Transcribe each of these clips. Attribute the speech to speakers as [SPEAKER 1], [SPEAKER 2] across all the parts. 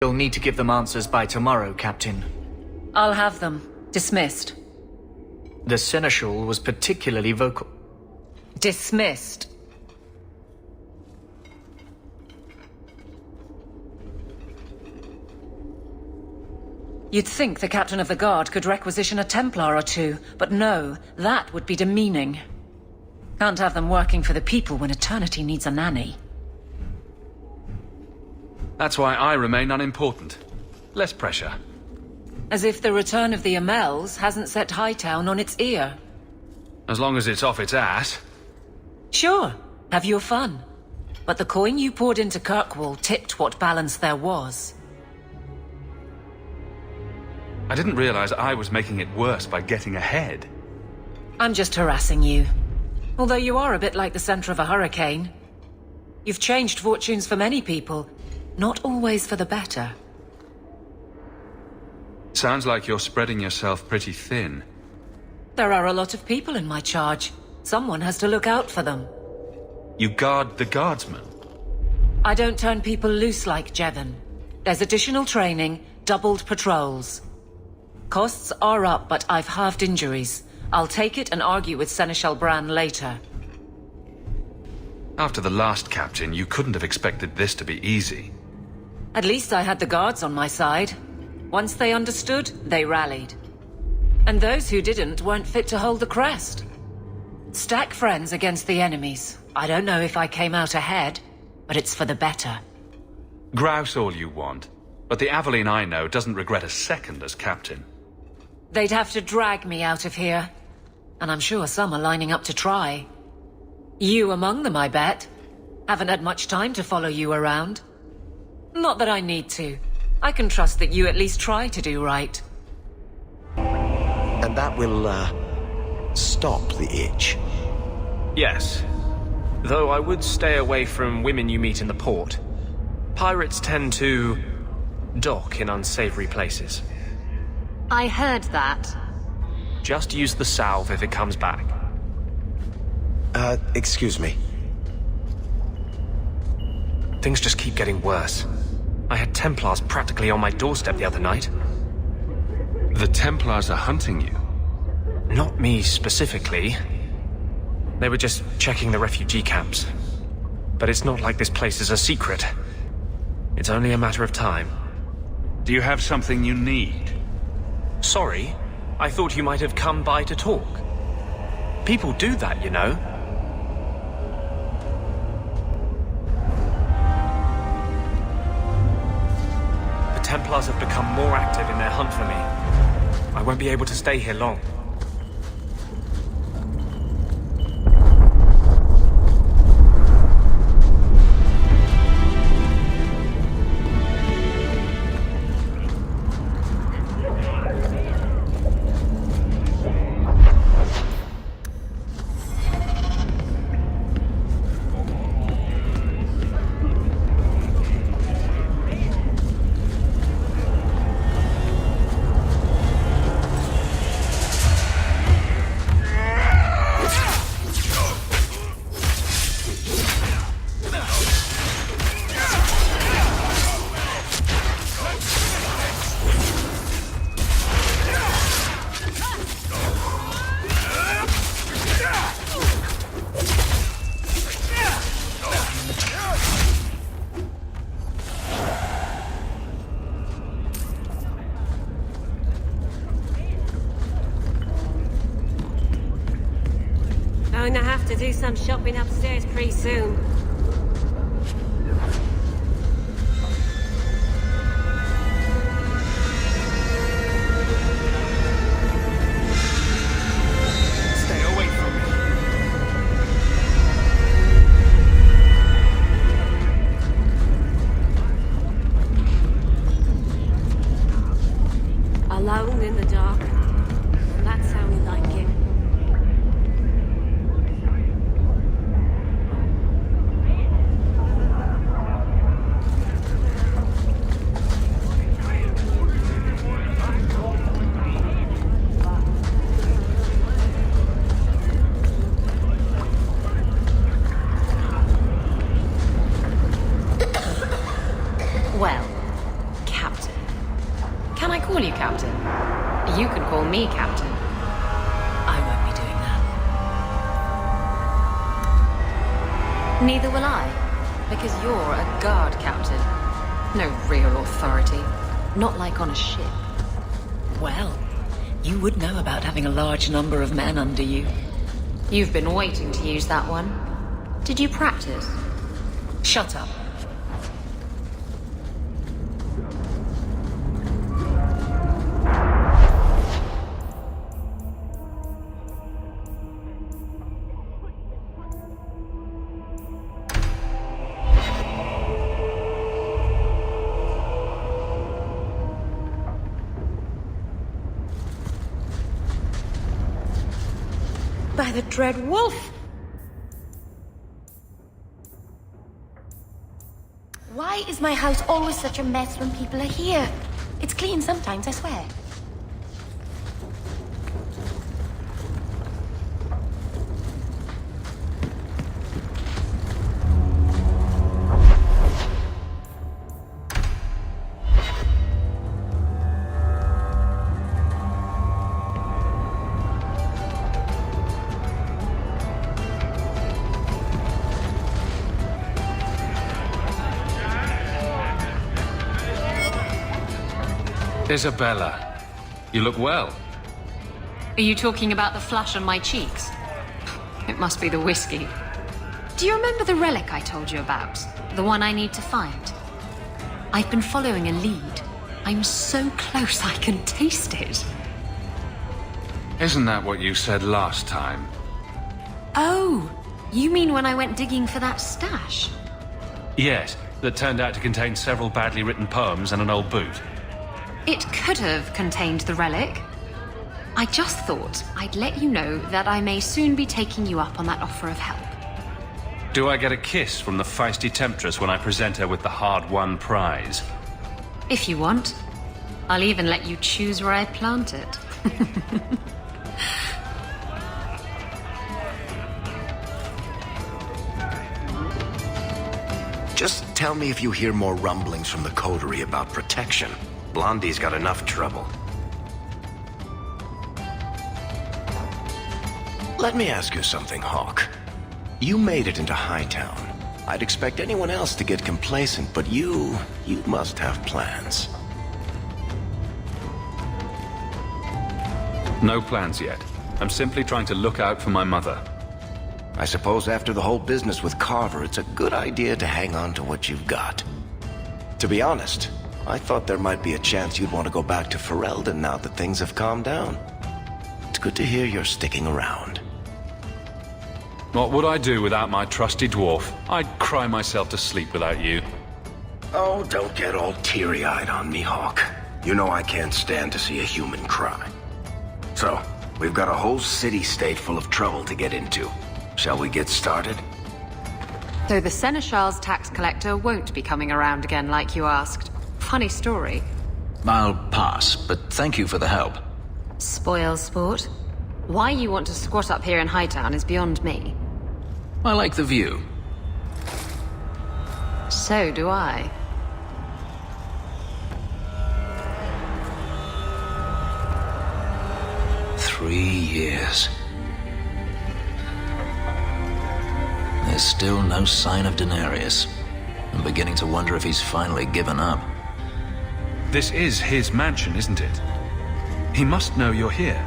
[SPEAKER 1] You'll need to give them answers by tomorrow, Captain.
[SPEAKER 2] I'll have them. Dismissed.
[SPEAKER 1] The Seneschal was particularly vocal.
[SPEAKER 2] Dismissed. You'd think the Captain of the Guard could requisition a Templar or two, but no, that would be demeaning. Can't have them working for the people when eternity needs a nanny.
[SPEAKER 3] That's why I remain unimportant. Less pressure.
[SPEAKER 2] As if the return of the Amels hasn't set Hightown on its ear.
[SPEAKER 3] As long as it's off its ass.
[SPEAKER 2] Sure, have your fun. But the coin you poured into Kirkwall tipped what balance there was.
[SPEAKER 3] I didn't realize I was making it worse by getting ahead.
[SPEAKER 2] I'm just harassing you. Although you are a bit like the center of a hurricane. You've changed fortunes for many people, not always for the better.
[SPEAKER 3] Sounds like you're spreading yourself pretty thin.
[SPEAKER 2] There are a lot of people in my charge. Someone has to look out for them.
[SPEAKER 3] You guard the guardsmen?
[SPEAKER 2] I don't turn people loose like Jevon. There's additional training, doubled patrols. Costs are up, but I've halved injuries. I'll take it and argue with Seneschal Bran later.
[SPEAKER 3] After the last captain, you couldn't have expected this to be easy.
[SPEAKER 2] At least I had the guards on my side. Once they understood, they rallied. And those who didn't weren't fit to hold the crest. Stack friends against the enemies. I don't know if I came out ahead, but it's for the better.
[SPEAKER 3] Grouse all you want, but the Aveline I know doesn't regret a second as captain.
[SPEAKER 2] They'd have to drag me out of here. And I'm sure some are lining up to try. You among them, I bet. Haven't had much time to follow you around. Not that I need to. I can trust that you at least try to do right.
[SPEAKER 4] And that will, stop the itch.
[SPEAKER 5] Yes. Though I would stay away from women you meet in the port. Pirates tend to dock in unsavory places.
[SPEAKER 6] I heard that.
[SPEAKER 5] Just use the salve if it comes back.
[SPEAKER 4] Excuse me.
[SPEAKER 5] Things just keep getting worse. I had Templars practically on my doorstep the other night.
[SPEAKER 3] The Templars are hunting you?
[SPEAKER 5] Not me specifically. They were just checking the refugee camps. But it's not like this place is a secret. It's only a matter of time.
[SPEAKER 3] Do you have something you need?
[SPEAKER 5] Sorry, I thought you might have come by to talk. People do that, you know. The Templars have become more active in their hunt for me. I won't be able to stay here long.
[SPEAKER 6] Going to have to do some shopping upstairs pretty soon.
[SPEAKER 5] Stay away from me.
[SPEAKER 6] Alone in the dark. That's how we like it.
[SPEAKER 7] Can I call you Captain? You can call me Captain.
[SPEAKER 2] I won't be doing that.
[SPEAKER 7] Neither will I, because you're a guard captain. No real authority. Not like on a ship.
[SPEAKER 2] Well, you would know about having a large number of men under you.
[SPEAKER 7] You've been waiting to use that one. Did you practice?
[SPEAKER 2] Shut up.
[SPEAKER 6] By the dread wolf!
[SPEAKER 8] Why is my house always such a mess when people are here? It's clean sometimes, I swear.
[SPEAKER 3] Isabela, you look well.
[SPEAKER 7] Are you talking about the flush on my cheeks? It must be the whiskey. Do you remember the relic I told you about? The one I need to find? I've been following a lead. I'm so close I can taste it.
[SPEAKER 3] Isn't that what you said last time?
[SPEAKER 7] Oh, you mean when I went digging for that stash?
[SPEAKER 3] Yes, that turned out to contain several badly written poems and an old boot.
[SPEAKER 7] It could have contained the relic. I just thought I'd let you know that I may soon be taking you up on that offer of help.
[SPEAKER 3] Do I get a kiss from the feisty temptress when I present her with the hard-won prize?
[SPEAKER 7] If you want. I'll even let you choose where I plant it.
[SPEAKER 4] Just tell me if you hear more rumblings from the coterie about protection. Blondie's got enough trouble. Let me ask you something, Hawke. You made it into Hightown. I'd expect anyone else to get complacent, but you must have plans.
[SPEAKER 3] No plans yet. I'm simply trying to look out for my mother.
[SPEAKER 4] I suppose after the whole business with Carver, it's a good idea to hang on to what you've got. To be honest, I thought there might be a chance you'd want to go back to Ferelden now that things have calmed down. It's good to hear you're sticking around.
[SPEAKER 3] What would I do without my trusty dwarf? I'd cry myself to sleep without you.
[SPEAKER 4] Oh, don't get all teary-eyed on me, Hawke. You know I can't stand to see a human cry. So, we've got a whole city-state full of trouble to get into. Shall we get started?
[SPEAKER 7] So the Seneschal's tax collector won't be coming around again like you asked. Funny story.
[SPEAKER 1] I'll pass, but thank you for the help.
[SPEAKER 7] Spoil sport. Why you want to squat up here in Hightown is beyond me.
[SPEAKER 1] I like the view.
[SPEAKER 7] So do I.
[SPEAKER 1] Three years. There's still no sign of Daenerys. I'm beginning to wonder if he's finally given up.
[SPEAKER 3] This is his mansion, isn't it? He must know you're here.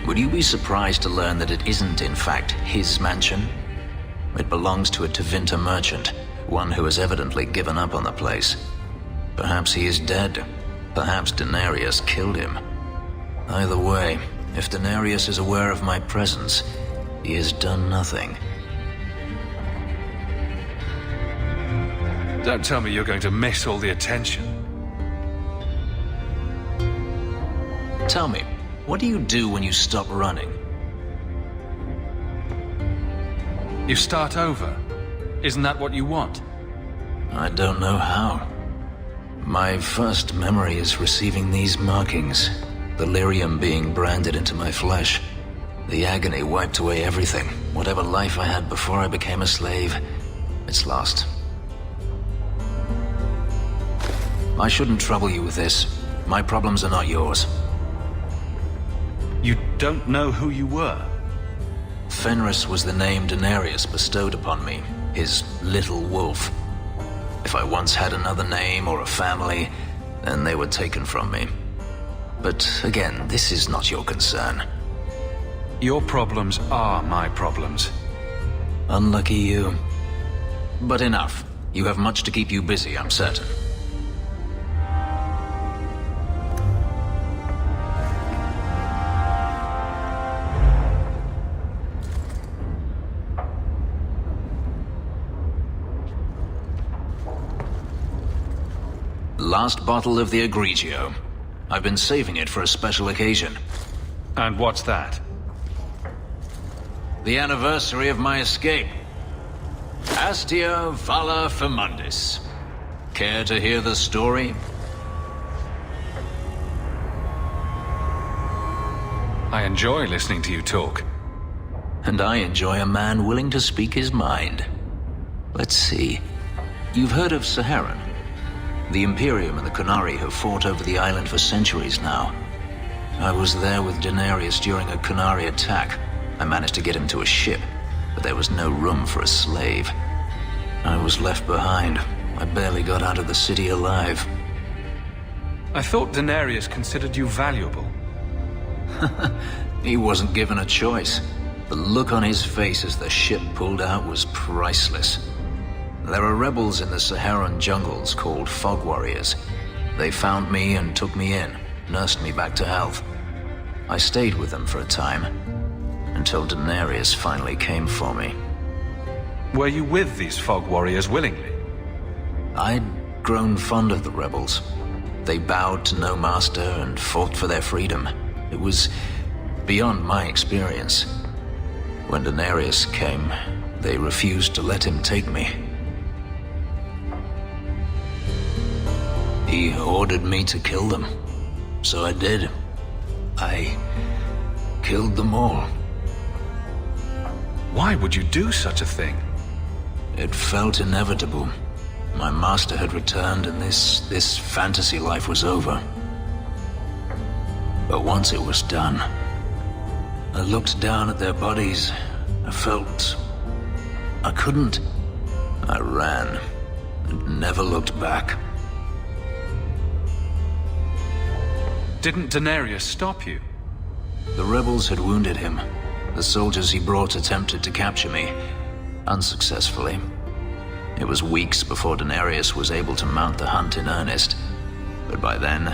[SPEAKER 1] Would you be surprised to learn that it isn't, in fact, his mansion? It belongs to a Tevinter merchant, one who has evidently given up on the place. Perhaps he is dead. Perhaps Daenerys killed him. Either way, if Daenerys is aware of my presence, he has done nothing.
[SPEAKER 3] Don't tell me you're going to miss all the attention.
[SPEAKER 1] Tell me, what do you do when you stop running?
[SPEAKER 3] You start over. Isn't that what you want?
[SPEAKER 1] I don't know how. My first memory is receiving these markings. The lyrium being branded into my flesh. The agony wiped away everything. Whatever life I had before I became a slave, it's lost. I shouldn't trouble you with this. My problems are not yours.
[SPEAKER 3] You don't know who you were?
[SPEAKER 1] Fenris was the name Daenerys bestowed upon me, his little wolf. If I once had another name or a family, then they were taken from me. But again, this is not your concern.
[SPEAKER 3] Your problems are my problems.
[SPEAKER 1] Unlucky you. But enough. You have much to keep you busy, I'm certain. Last bottle of the Egregio. I've been saving it for a special occasion.
[SPEAKER 3] And what's that?
[SPEAKER 1] The anniversary of my escape. Astia Vala Firmundis. Care to hear the story?
[SPEAKER 3] I enjoy listening to you talk.
[SPEAKER 1] And I enjoy a man willing to speak his mind. Let's see. You've heard of Saharan? The Imperium and the Qunari have fought over the island for centuries now. I was there with Daenerys during a Qunari attack. I managed to get him to a ship, but there was no room for a slave. I was left behind. I barely got out of the city alive.
[SPEAKER 3] I thought Daenerys considered you valuable.
[SPEAKER 1] He wasn't given a choice. The look on his face as the ship pulled out was priceless. There are rebels in the Saharan jungles called Fog Warriors. They found me and took me in, nursed me back to health. I stayed with them for a time, until Daenerys finally came for me.
[SPEAKER 3] Were you with these Fog Warriors willingly?
[SPEAKER 1] I'd grown fond of the rebels. They bowed to no master and fought for their freedom. It was beyond my experience. When Daenerys came, they refused to let him take me. He ordered me to kill them, so I did. I killed them all.
[SPEAKER 3] Why would you do such a thing?
[SPEAKER 1] It felt inevitable. My master had returned and this fantasy life was over. But once it was done, I looked down at their bodies. I felt I couldn't. I ran and never looked back.
[SPEAKER 3] Didn't Daenerys stop you?
[SPEAKER 1] The rebels had wounded him. The soldiers he brought attempted to capture me, unsuccessfully. It was weeks before Daenerys was able to mount the hunt in earnest, but by then,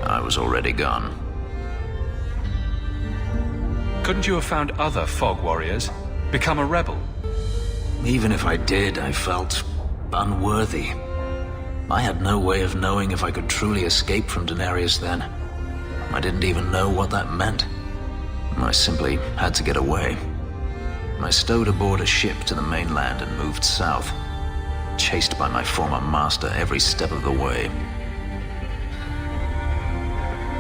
[SPEAKER 1] I was already gone.
[SPEAKER 3] Couldn't you have found other Fog Warriors? Become a rebel?
[SPEAKER 1] Even if I did, I felt unworthy. I had no way of knowing if I could truly escape from Daenerys then. I didn't even know what that meant. I simply had to get away. I stowed aboard a ship to the mainland and moved south, chased by my former master every step of the way.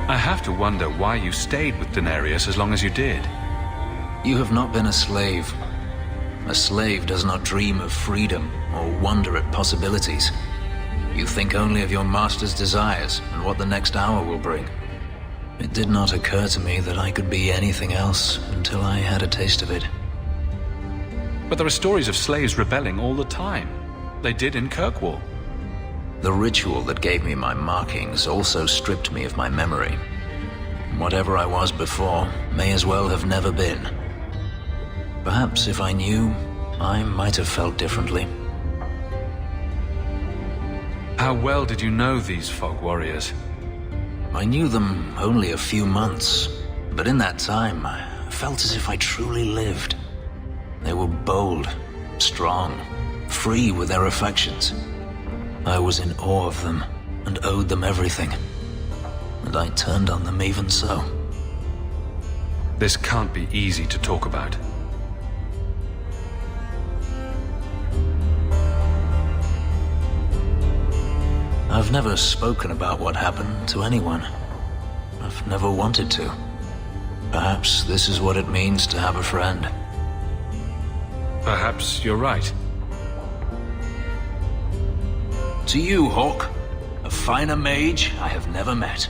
[SPEAKER 3] I have to wonder why you stayed with Daenerys as long as you did.
[SPEAKER 1] You have not been a slave. A slave does not dream of freedom or wonder at possibilities. You think only of your master's desires and what the next hour will bring. It did not occur to me that I could be anything else until I had a taste of it.
[SPEAKER 3] But there are stories of slaves rebelling all the time. They did in Kirkwall.
[SPEAKER 1] The ritual that gave me my markings also stripped me of my memory. Whatever I was before may as well have never been. Perhaps if I knew, I might have felt differently.
[SPEAKER 3] How well did you know these Fog Warriors?
[SPEAKER 1] I knew them only a few months, but in that time, I felt as if I truly lived. They were bold, strong, free with their affections. I was in awe of them and owed them everything. And I turned on them even so.
[SPEAKER 3] This can't be easy to talk about.
[SPEAKER 1] I've never spoken about what happened to anyone. I've never wanted to. Perhaps this is what it means to have a friend.
[SPEAKER 3] Perhaps you're right.
[SPEAKER 1] To you, Hawke, a finer mage I have never met.